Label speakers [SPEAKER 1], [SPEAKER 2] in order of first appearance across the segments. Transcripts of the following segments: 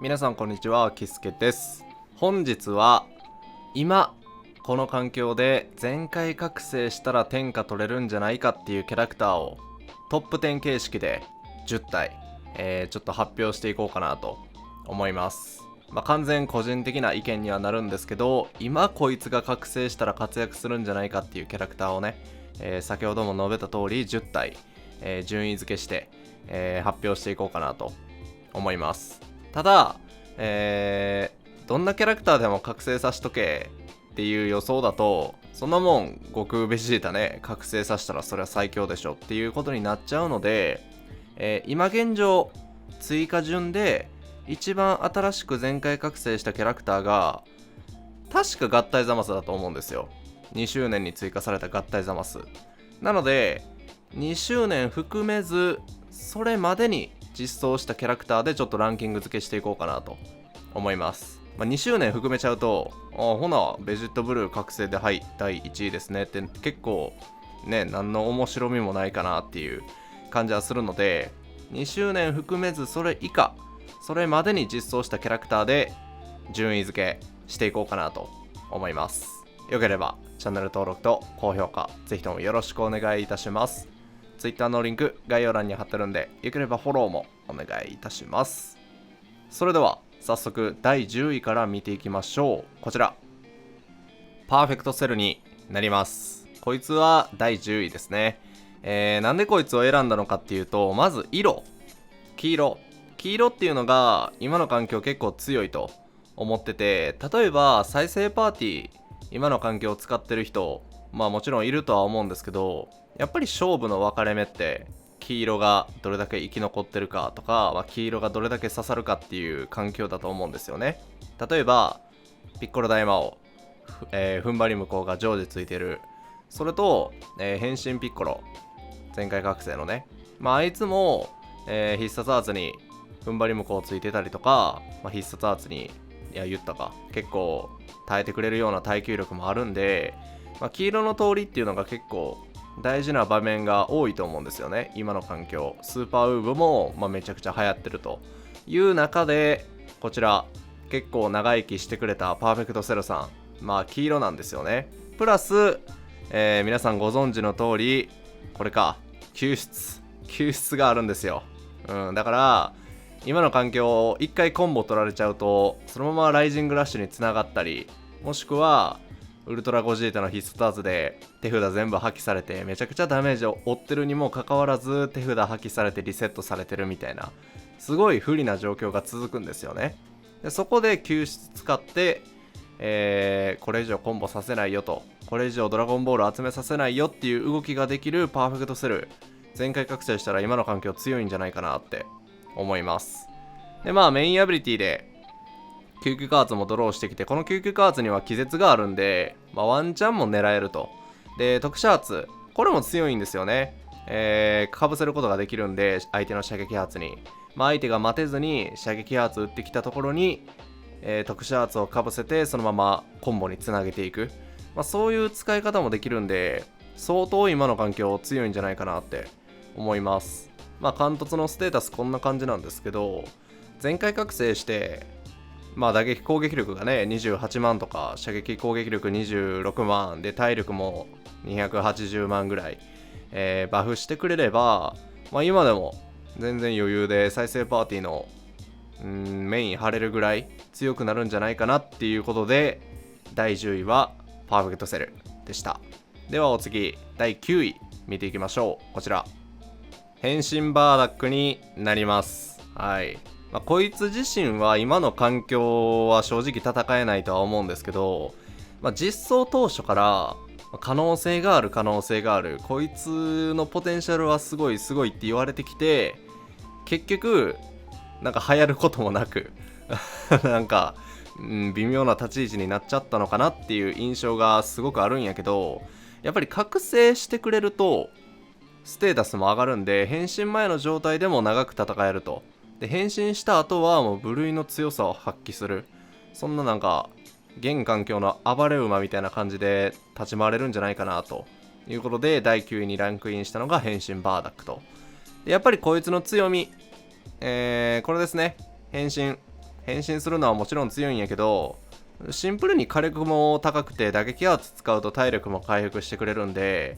[SPEAKER 1] 皆さんこんにちは、キスケです。本日は今この環境で全開覚醒したら天下取れるんじゃないかっていうキャラクターをトップ10形式で10体、ちょっと発表していこうかなと思います。完全個人的な意見にはなるんですけど、今こいつが覚醒したら活躍するんじゃないかっていうキャラクターをね、先ほども述べた通り10体、順位付けして、発表していこうかなと思います。ただ、どんなキャラクターでも覚醒さしとけっていう予想だと、そんなもん悟空ベジータね覚醒させたらそれは最強でしょっていうことになっちゃうので、今現状追加順で一番新しく全開覚醒したキャラクターが確か合体ザマスだと思うんですよ。2周年に追加された合体ザマスなので、2周年含めずそれまでに実装したキャラクターでちょっとランキング付けしていこうかなと思います。2周年含めちゃうと、ほなベジットブルー覚醒ではい第1位ですねって結構ね、何の面白みもないかなっていう感じはするので、2周年含めずそれ以下それまでに実装したキャラクターで順位付けしていこうかなと思います。よければチャンネル登録と高評価ぜひともよろしくお願いいたします。Twitter のリンク概要欄に貼ってるんで、よければフォローもお願いいたします。それでは早速第10位から見ていきましょう。こちらパーフェクトセルになります。こいつは第10位ですね。なんでこいつを選んだのかっていうと、まず色、黄色っていうのが今の環境結構強いと思ってて、例えば再生パーティー今の環境を使ってる人もちろんいるとは思うんですけど、やっぱり勝負の分かれ目って黄色がどれだけ生き残ってるかとか、黄色がどれだけ刺さるかっていう環境だと思うんですよね。例えばピッコロ大魔王、踏ん張り向こうが常時ついてる、それと、変身ピッコロ全開覚醒のね、あいつも、必殺アーツに踏ん張り向こうついてたりとか、必殺アーツに言ったか結構耐えてくれるような耐久力もあるんで、黄色の通りっていうのが結構大事な場面が多いと思うんですよね。今の環境スーパーウーブも、めちゃくちゃ流行ってるという中で、こちら結構長生きしてくれたパーフェクトセルさん、黄色なんですよね。プラス、皆さんご存知の通りこれか、救出があるんですよ。だから今の環境を1回コンボ取られちゃうと、そのままライジングラッシュにつながったり、もしくはウルトラゴジータの必殺アーツで手札全部破棄されてめちゃくちゃダメージを負ってるにもかかわらず手札破棄されてリセットされてるみたいな、すごい不利な状況が続くんですよね。でそこで救出使って、これ以上コンボさせないよと、これ以上ドラゴンボール集めさせないよっていう動きができるパーフェクトセル、全開覚醒したら今の環境強いんじゃないかなって思います。でメインアビリティで救急カーツもドローしてきて、この救急カーツには気絶があるんで、ワンチャンも狙えると。で特殊発これも強いんですよね。かぶせることができるんで、相手の射撃発に、相手が待てずに射撃発打ってきたところに、特殊発をかぶせてそのままコンボにつなげていく、そういう使い方もできるんで、相当今の環境強いんじゃないかなって思います。貫突のステータスこんな感じなんですけど、全開覚醒して打撃攻撃力がね28万とか、射撃攻撃力26万で体力も280万ぐらい、バフしてくれれば、今でも全然余裕で再生パーティーのメイン張れるぐらい強くなるんじゃないかなっていうことで、第10位はパーフェクトセルでした。ではお次第9位見ていきましょう。こちら変身バーダックになります。はい。こいつ自身は今の環境は正直戦えないとは思うんですけど、実装当初から可能性がある、こいつのポテンシャルはすごいって言われてきて、結局流行ることもなく微妙な立ち位置になっちゃったのかなっていう印象がすごくあるんやけど、やっぱり覚醒してくれるとステータスも上がるんで、変身前の状態でも長く戦えると。で変身した後はもう部類の強さを発揮する、そんな現環境の暴れ馬みたいな感じで立ち回れるんじゃないかなということで、第9位にランクインしたのが変身バーダックと。でやっぱりこいつの強み、これですね。変身変身するのはもちろん強いんやけど、シンプルに火力も高くて打撃圧使うと体力も回復してくれるんで、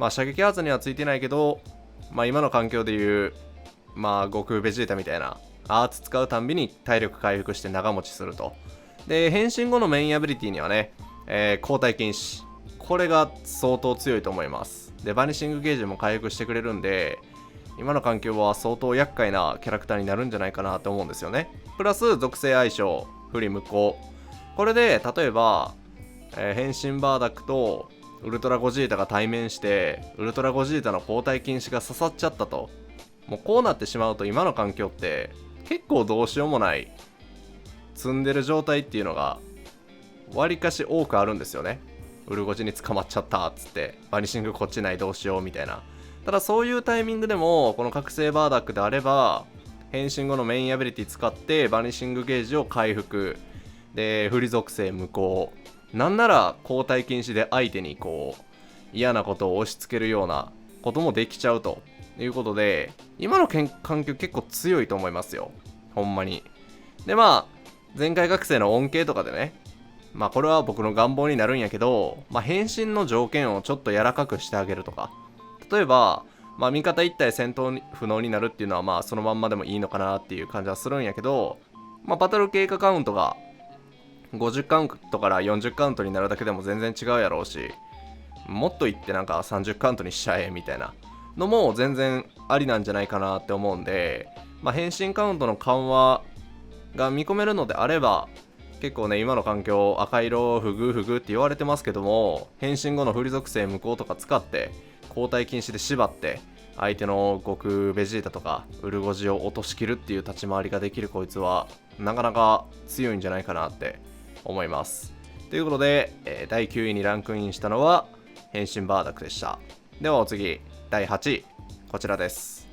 [SPEAKER 1] 射撃圧にはついてないけど、今の環境でいう悟空ベジータみたいなアーツ使うたんびに体力回復して長持ちすると。で変身後のメインアビリティにはね、交代禁止、これが相当強いと思います。でバニシングゲージも回復してくれるんで、今の環境は相当厄介なキャラクターになるんじゃないかなと思うんですよね。プラス属性相性不利無効、これで例えば、変身バーダックとウルトラゴジータが対面してウルトラゴジータの交代禁止が刺さっちゃったと、もうこうなってしまうと今の環境って結構どうしようもない積んでる状態っていうのがわりかし多くあるんですよね。ウルゴジに捕まっちゃったっつってバニシングこっちないどうしようみたいな。ただそういうタイミングでもこの覚醒バーダックであれば変身後のメインアビリティ使ってバニシングゲージを回復で不利属性無効、なんなら交代禁止で相手にこう嫌なことを押し付けるようなこともできちゃうということで、今の環境結構強いと思いますよ、ほんまに。で前回覚醒の恩恵とかでね、これは僕の願望になるんやけど、変身の条件をちょっと柔らかくしてあげるとか、例えば味方1体戦闘不能になるっていうのはそのまんまでもいいのかなっていう感じはするんやけど、バトル経過カウントが50カウントから40カウントになるだけでも全然違うやろうし、もっといってなんか30カウントにしちゃえみたいなのも全然ありなんじゃないかなって思うんで、変身カウントの緩和が見込めるのであれば、結構ね今の環境赤色不遇って言われてますけども、変身後の不利属性無効とか使って交代禁止で縛って相手の悟空ベジータとかウルゴジを落としきるっていう立ち回りができるこいつはなかなか強いんじゃないかなって思います。ということで、第9位にランクインしたのは変身バーダックでした。ではお次第8位、こちらです。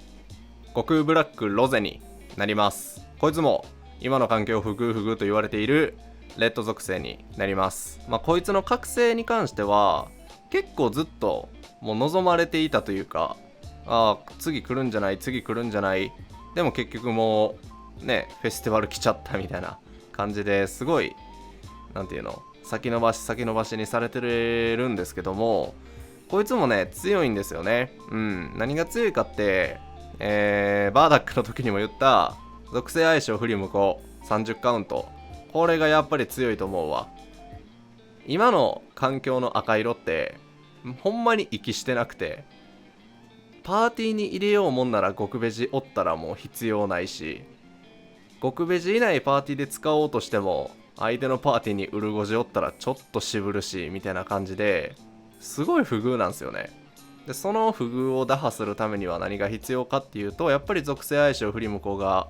[SPEAKER 1] 悟空ブラックロゼになります。こいつも今の環境不遇と言われているレッド属性になります。こいつの覚醒に関しては結構ずっともう望まれていたというか、次来るんじゃないでも結局もうねフェスティバル来ちゃったみたいな感じですごいなんていうの先延ばしにされてるんですけども、こいつもね強いんですよね。何が強いかって、バーダックの時にも言った属性相性不利無効30カウント、これがやっぱり強いと思うわ。今の環境の赤色ってほんまに息してなくて、パーティーに入れようもんなら極ベジおったらもう必要ないし、極ベジ以内パーティーで使おうとしても相手のパーティーにウルゴジおったらちょっと渋るしみたいな感じですごい不遇なんですよね。でその不遇を打破するためには何が必要かっていうと、やっぱり属性相性不利無効が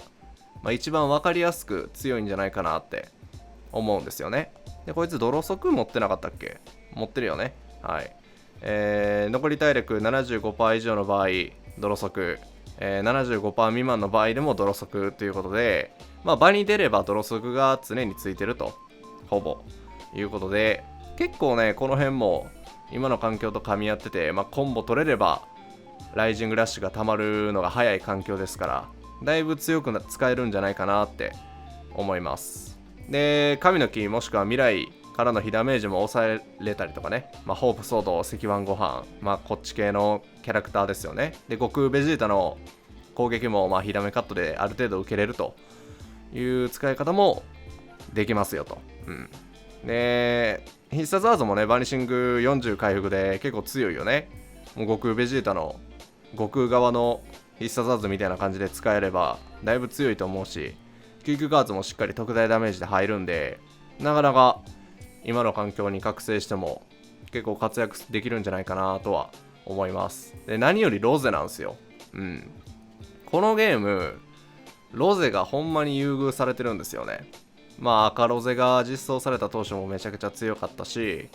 [SPEAKER 1] 一番分かりやすく強いんじゃないかなって思うんですよね。でこいつ泥速持ってなかったっけ？持ってるよね。はい。残り体力 75% 以上の場合泥速、75% 未満の場合でも泥速ということで、場に出れば泥速が常についてるとほぼいうことで、結構ねこの辺も今の環境と噛み合ってて、コンボ取れればライジングラッシュが溜まるのが早い環境ですから、だいぶ強く使えるんじゃないかなって思います。で神の木もしくは未来からの被ダメージも抑えれたりとかね、ホープソード、石腕ご飯、こっち系のキャラクターですよね。で悟空ベジータの攻撃も被ダメカットである程度受けれるという使い方もできますよと。で必殺技もねバニシング40回復で結構強いよね。もう悟空ベジータの悟空側の必殺技みたいな感じで使えればだいぶ強いと思うし、救急ガーツもしっかり特大ダメージで入るんで、なかなか今の環境に覚醒しても結構活躍できるんじゃないかなとは思います。で何よりロゼなんですよ。このゲームロゼがほんまに優遇されてるんですよね。赤ロゼが実装された当初もめちゃくちゃ強かったし、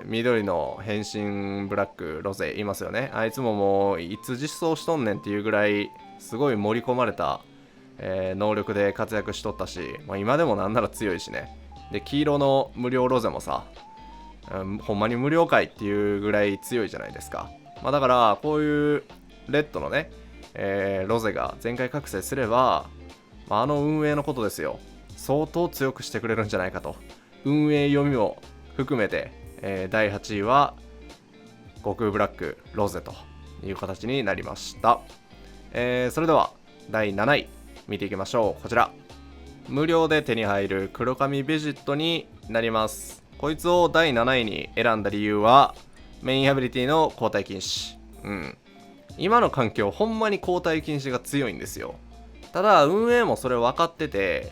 [SPEAKER 1] 緑の変身ブラックロゼいますよね。あいつももういつ実装しとんねんっていうぐらいすごい盛り込まれた、能力で活躍しとったし、今でもなんなら強いしね。で黄色の無料ロゼもさ、ほんまに無料かいっていうぐらい強いじゃないですか。だからこういうレッドのね、ロゼが全開覚醒すればあの運営のことですよ。相当強くしてくれるんじゃないかと。運営読みも含めて、第8位は悟空ブラックロゼという形になりました。それでは第7位見ていきましょう。こちら、無料で手に入る黒髪ベジットになります。こいつを第7位に選んだ理由は、メインアビリティの交代禁止。今の環境ほんまに交代禁止が強いんですよ。ただ運営もそれ分かってて、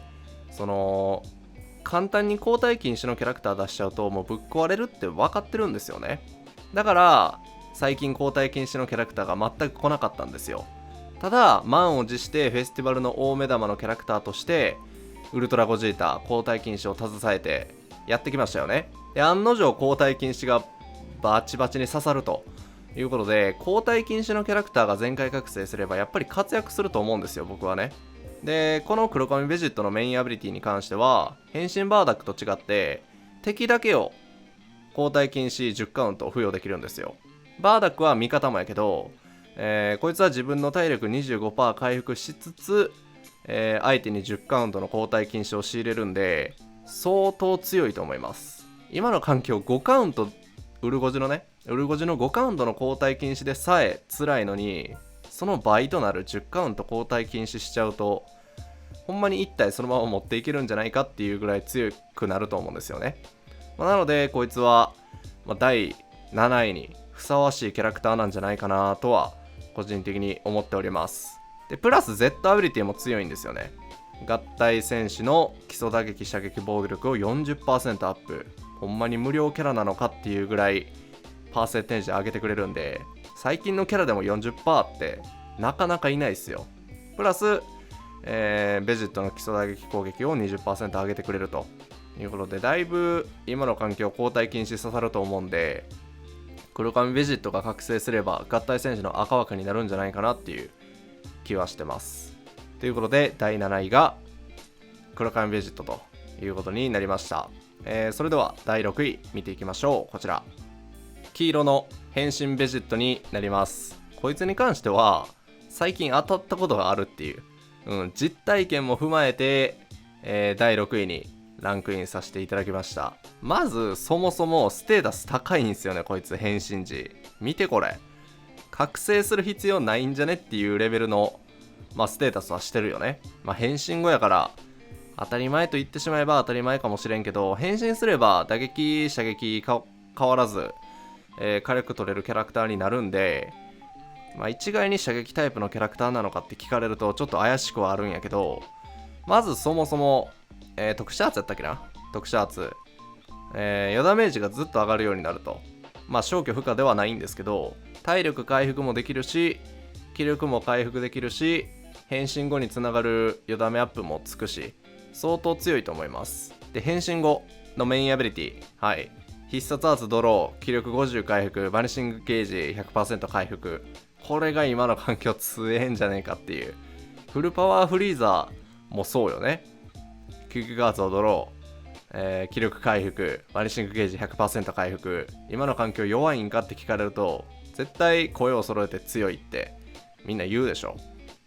[SPEAKER 1] 簡単に交代禁止のキャラクター出しちゃうともうぶっ壊れるって分かってるんですよね。だから最近交代禁止のキャラクターが全く来なかったんですよ。ただ満を持してフェスティバルの大目玉のキャラクターとしてウルトラゴジータ交代禁止を携えてやってきましたよね。で、案の定交代禁止がバチバチに刺さるということで、交代禁止のキャラクターが全開覚醒すればやっぱり活躍すると思うんですよ、僕はね。で、この黒髪ベジットのメインアビリティに関しては、変身バーダックと違って敵だけを交代禁止10カウント付与できるんですよ。バーダックは味方もやけど、こいつは自分の体力 25% 回復しつつ、相手に10カウントの交代禁止を強いれるんで相当強いと思います。今の環境5カウント、ウルゴジの5カウントの交代禁止でさえ辛いのに、その倍となる10カウント交代禁止しちゃうとほんまに1体そのまま持っていけるんじゃないかっていうぐらい強くなると思うんですよね。なのでこいつは、第7位にふさわしいキャラクターなんじゃないかなとは個人的に思っております。でプラス Z アビリティも強いんですよね。合体戦士の基礎打撃射撃防御力を 40% アップ。ほんまに無料キャラなのかっていうぐらいパーセンテージ上げてくれるんで、最近のキャラでも 40% ってなかなかいないですよ。プラス、ベジットの基礎打撃攻撃を 20% 上げてくれるということで、だいぶ今の環境交代禁止刺さると思うんで、黒髪ベジットが覚醒すれば合体戦士の赤枠になるんじゃないかなっていう気はしてます。ということで第7位が黒髪ベジットということになりました。それでは第6位見ていきましょう。こちら、黄色の変身ベジットになります。こいつに関しては最近当たったことがあるっていう、実体験も踏まえて、第6位にランクインさせていただきました。まずそもそもステータス高いんですよね、こいつ変身時。見てこれ、覚醒する必要ないんじゃねっていうレベルの、ステータスはしてるよね。変身後やから当たり前と言ってしまえば当たり前かもしれんけど、変身すれば打撃射撃変わらず、火力取れるキャラクターになるんで、一概に射撃タイプのキャラクターなのかって聞かれるとちょっと怪しくはあるんやけど、まずそもそも、特殊圧やったっけな、特殊圧、余ダメージがずっと上がるようになると。消去不可ではないんですけど、体力回復もできるし気力も回復できるし、変身後につながる余ダメアップもつくし、相当強いと思います。で、変身後のメインアビリティ、必殺圧ドロー、気力50回復、バニシングゲージ 100% 回復。これが今の環境強えんじゃねえかっていう。フルパワーフリーザーもそうよね。救急ガーツをドロー、気力回復、バニシングゲージ 100% 回復。今の環境弱いんかって聞かれると絶対声を揃えて強いってみんな言うでしょ。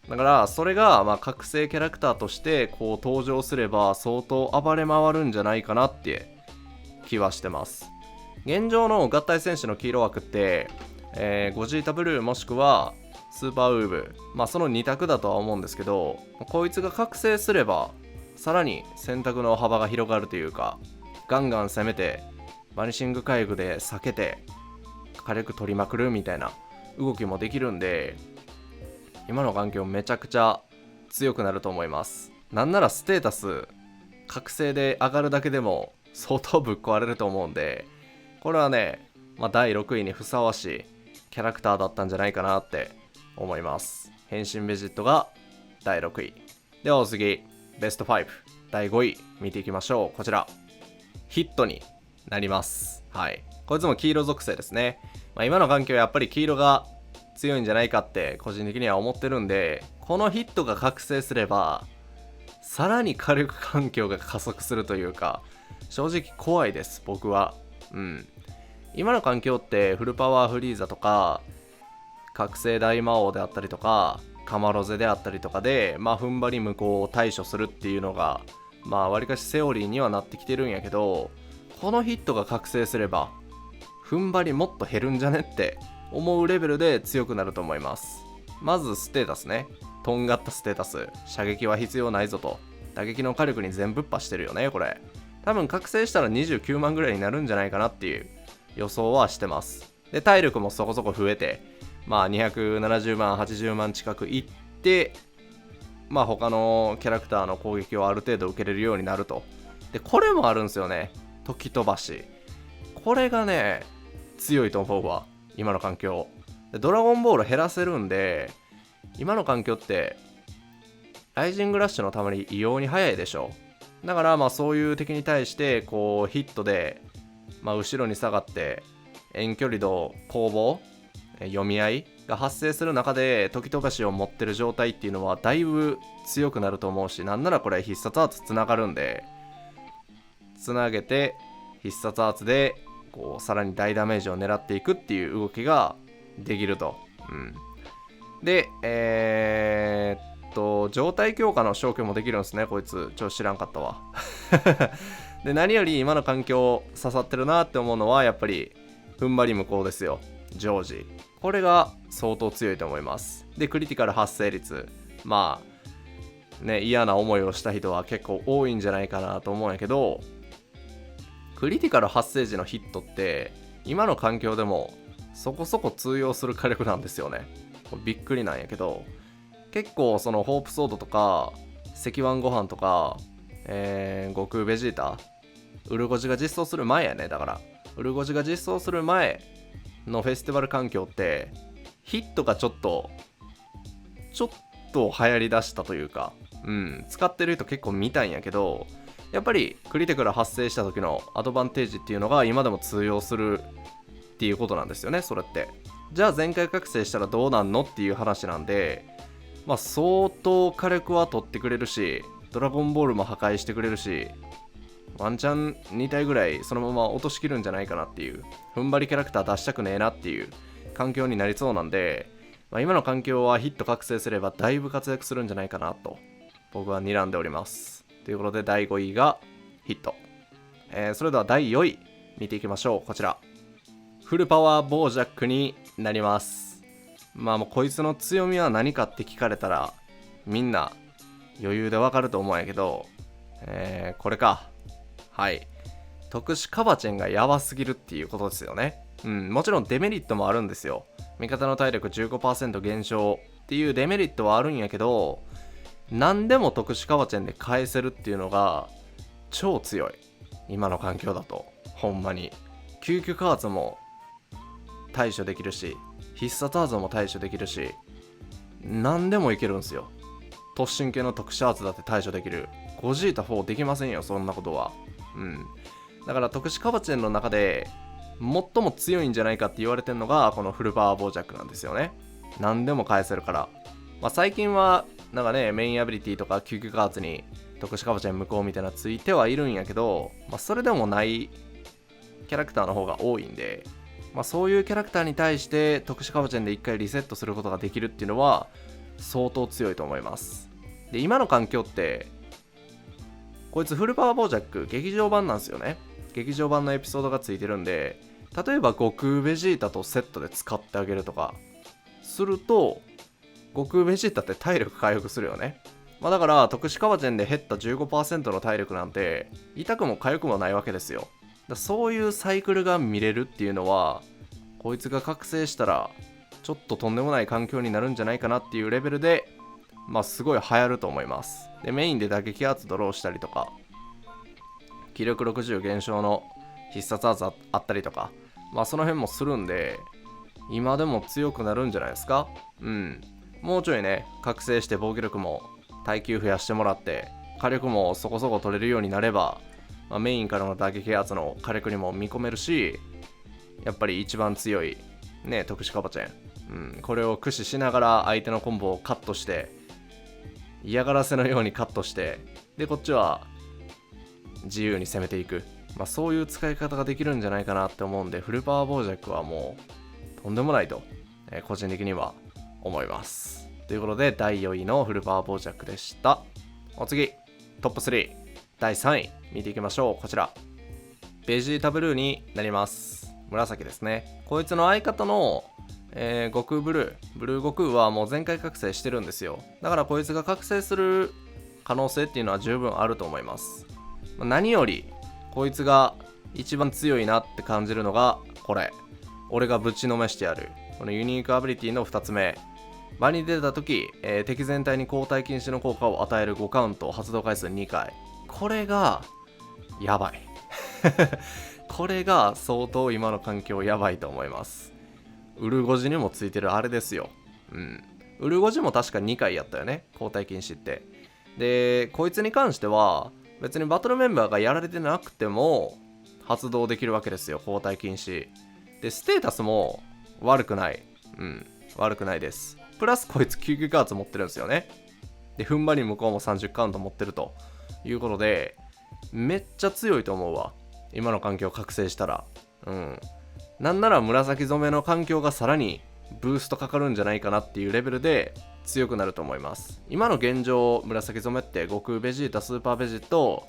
[SPEAKER 1] だからそれが覚醒キャラクターとしてこう登場すれば相当暴れ回るんじゃないかなって気はしてます。現状の合体戦士の黄色枠って、ゴジータブルーもしくはスーパーウーブ、その2択だとは思うんですけど、こいつが覚醒すればさらに選択の幅が広がるというか、ガンガン攻めてバニシング回復で避けて火力取りまくるみたいな動きもできるんで、今の環境めちゃくちゃ強くなると思います。なんならステータス覚醒で上がるだけでも相当ぶっ壊れると思うんで、これはね、第6位にふさわしいキャラクターだったんじゃないかなって思います。変身ベジットが第6位では、お次ベスト5第5位見ていきましょう。こちら、ヒットになります。こいつも黄色属性ですね。今の環境はやっぱり黄色が強いんじゃないかって個人的には思ってるんで、このヒットが覚醒すればさらに火力環境が加速するというか、正直怖いです僕は。今の環境ってフルパワーフリーザとか覚醒大魔王であったりとかカマロゼであったりとかで踏ん張り無効を対処するっていうのがわりかしセオリーにはなってきてるんやけど、このヒットが覚醒すれば踏ん張りもっと減るんじゃねって思うレベルで強くなると思います。まずステータスね。とんがったステータス。射撃は必要ないぞと。打撃の火力に全ぶっ破してるよねこれ。多分覚醒したら29万ぐらいになるんじゃないかなっていう予想はしてます。で体力もそこそこ増えて270万80万近くいって、他のキャラクターの攻撃をある程度受けれるようになると。でこれもあるんですよね、時飛ばし。これがね強いと思うわ今の環境で。ドラゴンボール減らせるんで、今の環境ってライジングラッシュのために異様に速いでしょ。だからそういう敵に対してこうヒットで後ろに下がって遠距離の攻防読み合いが発生する中で時飛ばしを持ってる状態っていうのはだいぶ強くなると思うし、なんならこれ必殺アーツつながるんで、つなげて必殺アーツでこうさらに大ダメージを狙っていくっていう動きができると。で状態強化の消去もできるんですねこいつ。知らんかったわで何より今の環境刺さってるなって思うのはやっぱり踏ん張り無効ですよ、常時。これが相当強いと思います。でクリティカル発生率、嫌な思いをした人は結構多いんじゃないかなと思うんやけど、クリティカル発生時のヒットって今の環境でもそこそこ通用する火力なんですよね。びっくりなんやけど、結構そのホープソードとか石腕ご飯とか、悟空ベジータ、ウルゴジが実装する前やね。だからウルゴジが実装する前のフェスティバル環境ってヒットがちょっと流行りだしたというか、使ってる人結構見たんやけど、やっぱりクリティカル発生した時のアドバンテージっていうのが今でも通用するっていうことなんですよね、それって。じゃあ全開覚醒したらどうなんのっていう話なんで、相当火力は取ってくれるし、ドラゴンボールも破壊してくれるし、ワンチャン2体ぐらいそのまま落としきるんじゃないかなっていう、踏ん張りキャラクター出したくねえなっていう環境になりそうなんで、今の環境はヒット覚醒すればだいぶ活躍するんじゃないかなと僕は睨んでおります。ということで第5位がヒット。それでは第4位見ていきましょう。こちらフルパワーボージャックになります。もうこいつの強みは何かって聞かれたらみんな余裕でわかると思うんやけど、これか。はい、特殊カバチェンがやばすぎるっていうことですよね。もちろんデメリットもあるんですよ。味方の体力 15% 減少っていうデメリットはあるんやけど、何でも特殊カバチェンで返せるっていうのが超強い今の環境だと。ほんまに救急加圧も対処できるし、必殺アーツも対処できるし、何でもいけるんすよ。突進系の特殊アーツだって対処できる。ゴジータ4できませんよそんなことは。だから特殊カバチェンの中で最も強いんじゃないかって言われてるのがこのフルパワーボージャックなんですよね。何でも返せるから。最近はなんかね、メインアビリティとか救急加圧に特殊カバチェン無効みたいなついてはいるんやけど、それでもないキャラクターの方が多いんで、そういうキャラクターに対して特殊カバチェンで一回リセットすることができるっていうのは相当強いと思います。で今の環境ってこいつフルパワーボージャック劇場版なんですよね。劇場版のエピソードがついてるんで、例えば悟空ベジータとセットで使ってあげるとかすると、悟空ベジータって体力回復するよね。だから特殊カバチェンで減った 15% の体力なんて痛くも痒くもないわけですよ。そういうサイクルが見れるっていうのは、こいつが覚醒したらちょっととんでもない環境になるんじゃないかなっていうレベルで、すごい流行ると思います。でメインで打撃圧ドローしたりとか、気力60減少の必殺圧あったりとか、その辺もするんで、今でも強くなるんじゃないですか。もうちょいね、覚醒して防御力も耐久増やしてもらって火力もそこそこ取れるようになれば、メインからの打撃圧の火力にも見込めるし、やっぱり一番強いね、特殊カバチェン、これを駆使しながら相手のコンボをカットして、嫌がらせのようにカットして、でこっちは自由に攻めていく、そういう使い方ができるんじゃないかなって思うんで、フルパワーボージャックはもうとんでもないと、個人的には思います。ということで第4位のフルパワーボージャックでした。お次トップ3第3位見ていきましょう。こちらベジータブルーになります。紫ですね。こいつの相方の、悟空ブルー悟空はもう全開覚醒してるんですよ。だからこいつが覚醒する可能性っていうのは十分あると思います。何よりこいつが一番強いなって感じるのがこれ、俺がぶちのめしてやるこのユニークアビリティの2つ目、場に出た時、敵全体に交代禁止の効果を与える5カウント、発動回数2回。これがやばいこれが相当今の環境やばいと思います。ウルゴジにもついてるあれですよ。ウルゴジも確か2回やったよね、交代禁止って。でこいつに関しては別にバトルメンバーがやられてなくても発動できるわけですよ、交代禁止で。ステータスも悪くない。悪くないです。プラスこいつ救急カーツ持ってるんですよね。で踏ん張り向こうも30カウント持ってるということで、めっちゃ強いと思うわ、今の環境覚醒したら。なんなら紫染めの環境がさらにブーストかかるんじゃないかなっていうレベルで強くなると思います。今の現状紫染めって悟空ベジータスーパーベジと、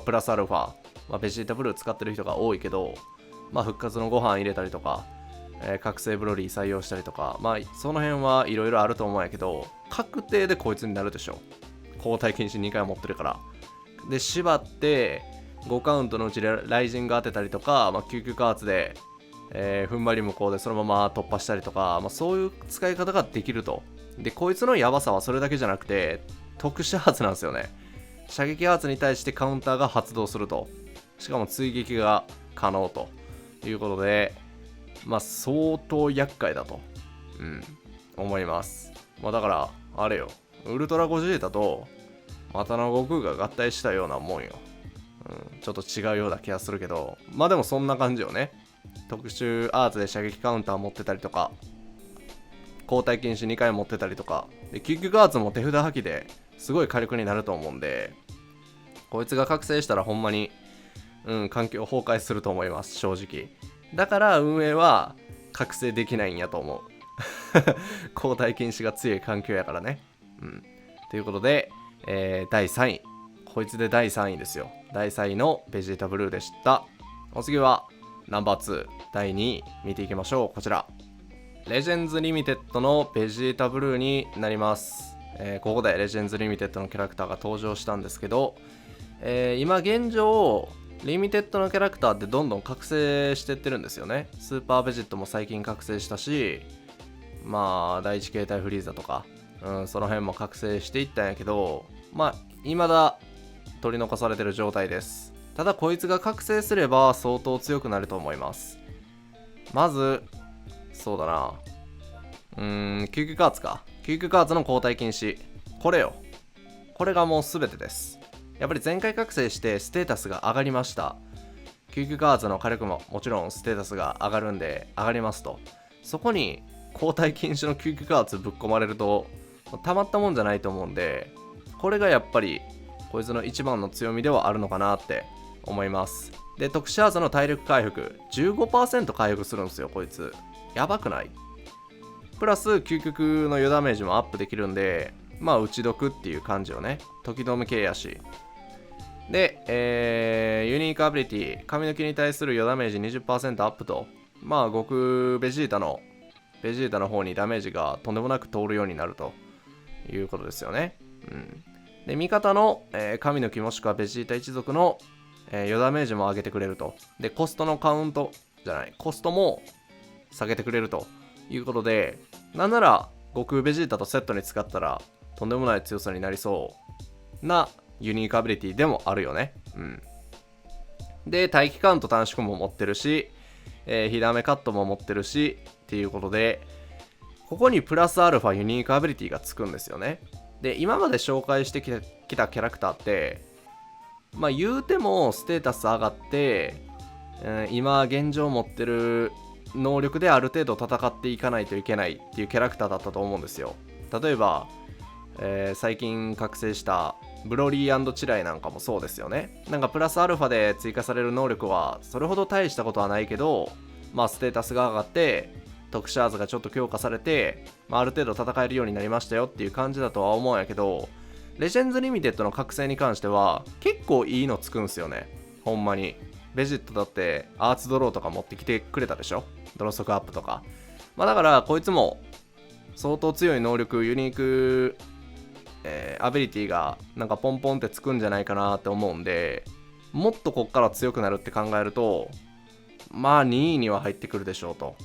[SPEAKER 1] プラスアルファ、ベジータブルー使ってる人が多いけど、復活のご飯入れたりとか、覚醒ブロリー採用したりとか、その辺はいろいろあると思うんやけど、確定でこいつになるでしょ。交代禁止2回持ってるから。で縛って5カウントのうちでライジング当てたりとか、救急加圧で、踏ん張り向こうでそのまま突破したりとか、そういう使い方ができると。でこいつのヤバさはそれだけじゃなくて特殊発なんですよね。射撃発に対してカウンターが発動すると、しかも追撃が可能ということで、相当厄介だと、思います。だからあれよ、ウルトラゴジータとまたの悟空が合体したようなもんよ。ちょっと違うような気がするけど、でもそんな感じよね。特殊アーツで射撃カウンター持ってたりとか、交代禁止2回持ってたりとかで、救急アーツも手札破棄ですごい火力になると思うんで、こいつが覚醒したらほんまに環境崩壊すると思います、正直。だから運営は覚醒できないんやと思う交代禁止が強い環境やからね。ということで、第3位、こいつで第3位ですよ。第3位のベジータブルーでした。お次はナンバー2第2位見ていきましょう。こちらレジェンズリミテッドのベジータブルーになります。ここでレジェンズリミテッドのキャラクターが登場したんですけど、今現状リミテッドのキャラクターってどんどん覚醒してってるんですよね。スーパーベジットも最近覚醒したし、第一形態フリーザとか、その辺も覚醒していったんやけど、未だ取り残されてる状態です。ただこいつが覚醒すれば相当強くなると思います。まずそうだな、救急加圧か。救急加圧の交代禁止、これがもう全てです。やっぱり全開覚醒してステータスが上がりました。救急加圧の火力ももちろんステータスが上がるんで上がりますと。そこに交代禁止の救急加圧ぶっ込まれるとたまったもんじゃないと思うんで、これがやっぱりこいつの一番の強みではあるのかなって思います。で特殊アーツの体力回復 15% 回復するんですよ、こいつ。やばくない？プラス究極の余ダメージもアップできるんで、打ち毒っていう感じよね。時止め系やし。で、ユニークアビリティ、髪の毛に対する余ダメージ 20% アップと、悟空ベジータの方にダメージがとんでもなく通るようになるということですよね。で味方の、神の木もしくはベジータ一族の、余ダメージも上げてくれると。でコストも下げてくれるということで、なんなら悟空ベジータとセットに使ったらとんでもない強さになりそうなユニークアビリティでもあるよね。で待機カウント短縮も持ってるし、火ダメカットも持ってるしっていうことで、ここにプラスアルファユニークアビリティがつくんですよね。で今まで紹介してきたキャラクターって言うてもステータス上がって、今現状持ってる能力である程度戦っていかないといけないっていうキャラクターだったと思うんですよ。例えば、最近覚醒したブロリー&チライなんかもそうですよね。なんかプラスアルファで追加される能力はそれほど大したことはないけど、ステータスが上がって特殊アーツがちょっと強化されて、ある程度戦えるようになりましたよっていう感じだとは思うんやけど、レジェンズリミテッドの覚醒に関しては結構いいのつくんすよね。ほんまにベジットだってアーツドローとか持ってきてくれたでしょ、ドロー速アップとか。だからこいつも相当強い能力、ユニーク、アビリティがなんかポンポンってつくんじゃないかなって思うんで、もっとこっから強くなるって考えると2位には入ってくるでしょうと、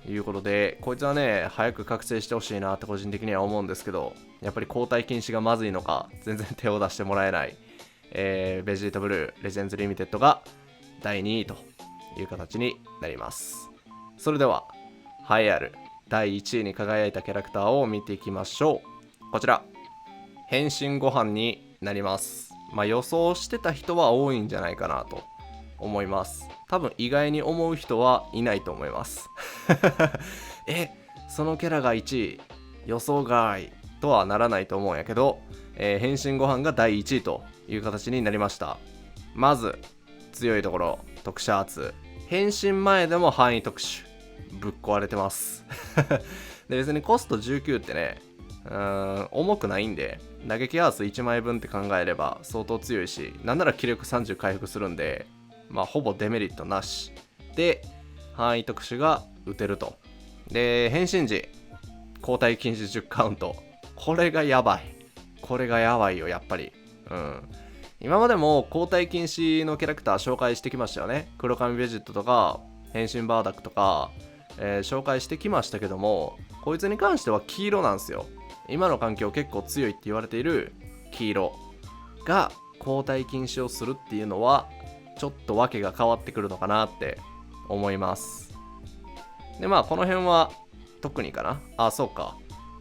[SPEAKER 1] いうことで、こいつはね早く覚醒してほしいなって個人的には思うんですけど、やっぱり交代禁止がまずいのか全然手を出してもらえない、ベジータブルーレジェンズリミテッドが第2位という形になります。それでは栄えある第1位に輝いたキャラクターを見ていきましょう。こちら変身ご飯になります。予想してた人は多いんじゃないかなと思います。多分意外に思う人はいないと思いますそのキャラが1位予想外とはならないと思うんやけど、変身ご飯が第1位という形になりました。まず強いところ、特殊アーツ変身前でも範囲特殊ぶっ壊れてますで別にコスト19ってね重くないんで、打撃アース1枚分って考えれば相当強いし、なんなら気力30回復するんで、ほぼデメリットなしで範囲特殊が打てると。で変身時交代禁止10カウント、これがやばいよやっぱり。今までも交代禁止のキャラクター紹介してきましたよね。黒髪ベジットとか変身バーダックとか、紹介してきましたけども、こいつに関しては黄色なんですよ。今の環境結構強いって言われている黄色が交代禁止をするっていうのはちょっと訳が変わってくるのかなって思います。でこの辺は特にかな。そうか、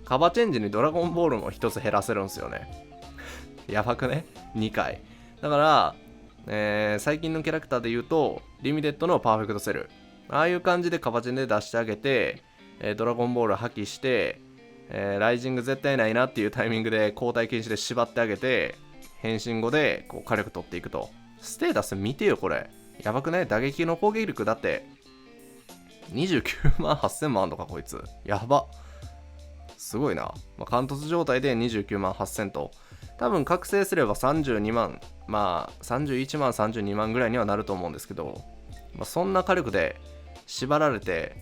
[SPEAKER 1] カバチェンジにドラゴンボールも1つ減らせるんですよねやばくね、2回だから、最近のキャラクターで言うとリミテッドのパーフェクトセル、ああいう感じでカバチェンで出してあげて、ドラゴンボール破棄して、ライジング絶対ないなっていうタイミングで交代禁止で縛ってあげて、変身後でこう火力取っていくと。ステータス見てよこれ、やばくね。打撃の攻撃力だって29万8000万とか、こいつやば、すごいな。貫突状態で29万8000と、多分覚醒すれば32万、31万32万ぐらいにはなると思うんですけど、そんな火力で縛られて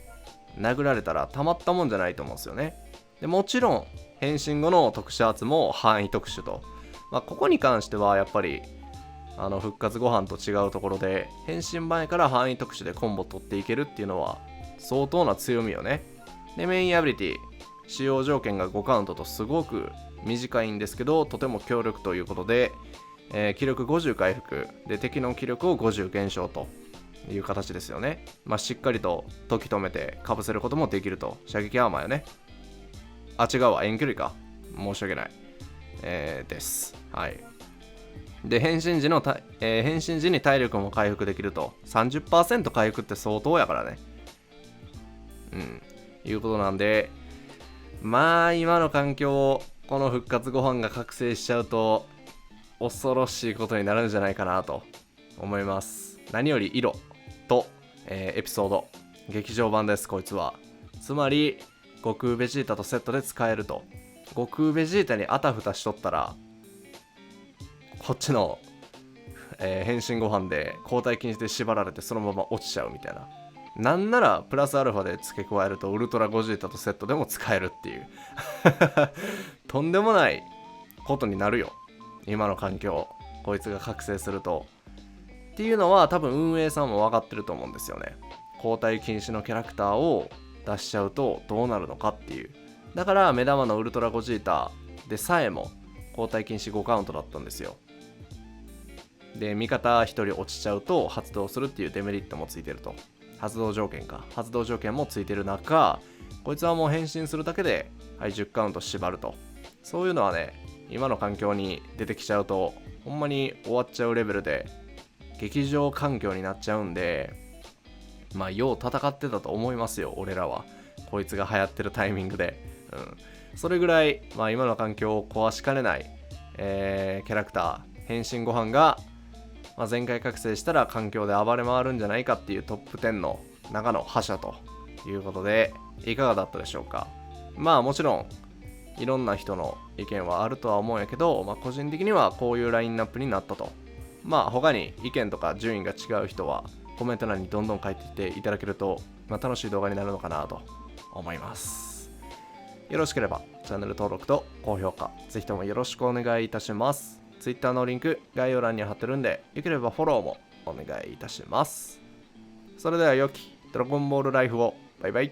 [SPEAKER 1] 殴られたらたまったもんじゃないと思うんですよね。でもちろん変身後の特殊アーツも範囲特殊と、ここに関してはやっぱり復活ご飯と違うところで、変身前から範囲特殊でコンボ取っていけるっていうのは相当な強みよね。でメインアビリティ使用条件が5カウントとすごく短いんですけど、とても強力ということで、気力50回復で敵の気力を50減少という形ですよね。しっかりと時止めてかぶせることもできると。射撃アーマーよね。違うわ、遠距離か、申し訳ない、です。はい。で変身時に体力も回復できると。 30% 回復って相当やからね。いうことなんで、今の環境をこの復活ご飯が覚醒しちゃうと恐ろしいことになるんじゃないかなと思います。何より色と、エピソード劇場版です、こいつは。つまり悟空ベジータとセットで使えると。悟空ベジータにあたふたしとったらこっちの、変身ご飯で交代禁止で縛られてそのまま落ちちゃうみたいな。なんならプラスアルファで付け加えるとウルトラゴジータとセットでも使えるっていうとんでもないことになるよ、今の環境。こいつが覚醒するとっていうのは多分運営さんも分かってると思うんですよね。交代禁止のキャラクターを出しちゃうとどうなるのかっていう。だから目玉のウルトラゴジータでさえも交代禁止5カウントだったんですよ。で味方1人落ちちゃうと発動するっていうデメリットもついてると。発動条件もついてる中、こいつはもう変身するだけで、10カウント縛ると。そういうのはね、今の環境に出てきちゃうとほんまに終わっちゃうレベルで劇場環境になっちゃうんで、よう戦ってたと思いますよ、俺らは。こいつが流行ってるタイミングで。それぐらい、今の環境を壊しかねない、キャラクター、変身ご飯が、全開覚醒したら環境で暴れ回るんじゃないかっていうトップ10の中の覇者ということで、いかがだったでしょうか。まあもちろんいろんな人の意見はあるとは思うんやけど、個人的にはこういうラインナップになったと。他に意見とか順位が違う人はコメント欄にどんどん書いてきていただけると、楽しい動画になるのかなと思います。よろしければチャンネル登録と高評価ぜひともよろしくお願いいたします。 Twitter のリンク概要欄に貼ってるんで、よければフォローもお願いいたします。それでは良きドラゴンボールライフを。バイバイ。